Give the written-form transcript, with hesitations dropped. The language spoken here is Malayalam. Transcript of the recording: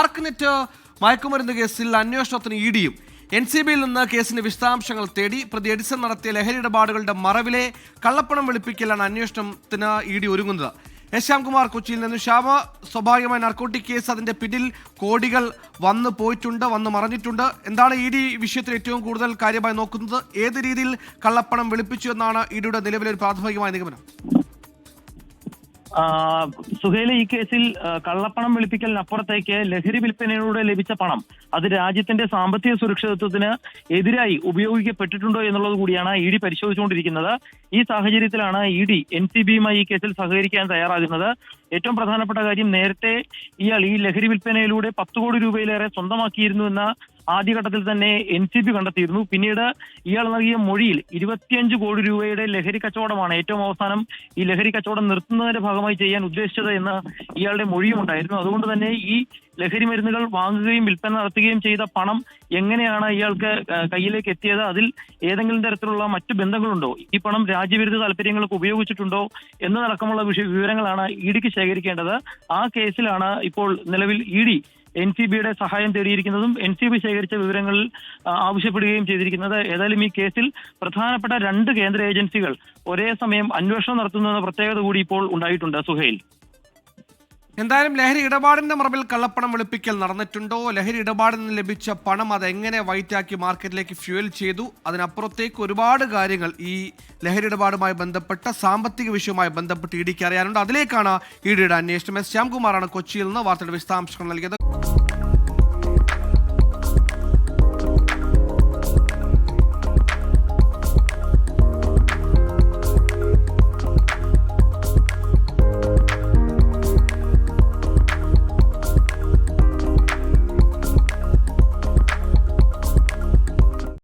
ആർക്നെറ്റ് മയക്കുമരുന്ന് കേസിൽ അന്വേഷണത്തിന് ഇഡിയും NCBയിൽ നിന്ന് കേസിന്റെ വിശദാംശങ്ങൾ തേടി. പ്രതി എഡിസൺ നടത്തിയ ലഹരി ഇടപാടുകളുടെ മറവിലെ കള്ളപ്പണം വെളുപ്പിക്കലാണ് അന്വേഷണത്തിന് ഇഡി ഒരുങ്ങുന്നത്. ശ്യാംകുമാർ കൊച്ചിയിൽ നിന്ന്. ശ്യാമ, സ്വാഭാവികമായി നർക്കോട്ടിക് കേസ്, അതിന്റെ പിന്നിൽ കോടികൾ വന്നു പോയിട്ടുണ്ട്, വന്നു മറഞ്ഞിട്ടുണ്ട്. എന്താണ് ഇഡി വിഷയത്തിൽ ഏറ്റവും കൂടുതൽ കാര്യമായി നോക്കുന്നത്? ഏത് രീതിയിൽ കള്ളപ്പണം വെളുപ്പിച്ചു എന്നാണ് ഇഡിയുടെ നിലവിലെ ഒരു പ്രാഥമികമായ നിഗമനം? സുഹേല, ഈ കേസിൽ കള്ളപ്പണം വെളുപ്പിക്കലിനപ്പുറത്തേക്ക് ലഹരി വിൽപ്പനയിലൂടെ ലഭിച്ച പണം അത് രാജ്യത്തിന്റെ സാമ്പത്തിക സുരക്ഷിതത്വത്തിന് എതിരായി ഉപയോഗിക്കപ്പെട്ടിട്ടുണ്ടോ എന്നുള്ളത് കൂടിയാണ് ഇഡി പരിശോധിച്ചുകൊണ്ടിരിക്കുന്നത്. ഈ സാഹചര്യത്തിലാണ് ഇഡി NCBയുമായി ഈ കേസിൽ സഹകരിക്കാൻ തയ്യാറാകുന്നത്. ഏറ്റവും പ്രധാനപ്പെട്ട കാര്യം, നേരത്തെ ഇയാൾ ഈ ലഹരി വിൽപ്പനയിലൂടെ 10 കോടി രൂപയിലേറെ സ്വന്തമാക്കിയിരുന്നു എന്ന ആദ്യഘട്ടത്തിൽ തന്നെ NCB കണ്ടെത്തിയിരുന്നു. പിന്നീട് ഇയാൾ നൽകിയ മൊഴിയിൽ 25 കോടി രൂപയുടെ ലഹരി കച്ചവടമാണ് ഏറ്റവും അവസാനം ഈ ലഹരി കച്ചവടം നിർത്തുന്നതിന്റെ ഭാഗമായി ചെയ്യാൻ ഉദ്ദേശിച്ചത് എന്ന് ഇയാളുടെ മൊഴിയും ഉണ്ടായിരുന്നു. അതുകൊണ്ട് തന്നെ ഈ ലഹരി മരുന്നുകൾ വാങ്ങുകയും വിൽപ്പന നടത്തുകയും ചെയ്ത പണം എങ്ങനെയാണ് ഇയാൾക്ക് കയ്യിലേക്ക് എത്തിയത്, അതിൽ ഏതെങ്കിലും തരത്തിലുള്ള മറ്റു ബന്ധങ്ങളുണ്ടോ, ഈ പണം രാജ്യവിരുദ്ധ താല്പര്യങ്ങൾക്ക് ഉപയോഗിച്ചിട്ടുണ്ടോ എന്നതടക്കമുള്ള വിവരങ്ങളാണ് ഇഡിക്ക് ശേഖരിക്കേണ്ടത്. ആ കേസിലാണ് ഇപ്പോൾ നിലവിൽ ഇഡി NCBയുടെ സഹായം തേടിയിരിക്കുന്നതും NCB ശേഖരിച്ച വിവരങ്ങളിൽ ആവശ്യപ്പെടുകയും ചെയ്തിരിക്കുന്നത്. ഏതായാലും ഈ കേസിൽ പ്രധാനപ്പെട്ട 2 കേന്ദ്ര ഏജൻസികൾ ഒരേ സമയം അന്വേഷണം നടത്തുന്ന പ്രത്യേകത കൂടി ഇപ്പോൾ ഉണ്ടായിട്ടുണ്ട്. സുഹൈൽ, എന്തായാലും ലഹരി ഇടപാടിന്റെ മറവിൽ കള്ളപ്പണം വെളുപ്പിക്കൽ നടന്നിട്ടുണ്ടോ? ലഹരി ഇടപാടിൽ നിന്ന് ലഭിച്ച പണം അതെങ്ങനെ വൈറ്റാക്കി മാർക്കറ്റിലേക്ക് ഫ്യൂൽ ചെയ്തു? അതിനപ്പുറത്തേക്ക് ഒരുപാട് കാര്യങ്ങൾ ഈ ലഹരി ഇടപാടുമായി ബന്ധപ്പെട്ട സാമ്പത്തിക വിഷയവുമായി ബന്ധപ്പെട്ട് ഇഡിക്ക് അറിയാനുണ്ട്. അതിലേക്കാണ് ഇഡിയുടെ അന്വേഷണം. ശ്യാംകുമാറാണ് കൊച്ചിയിൽ നിന്ന് വാർത്തയുടെ വിശദാംശങ്ങൾ നൽകിയത്.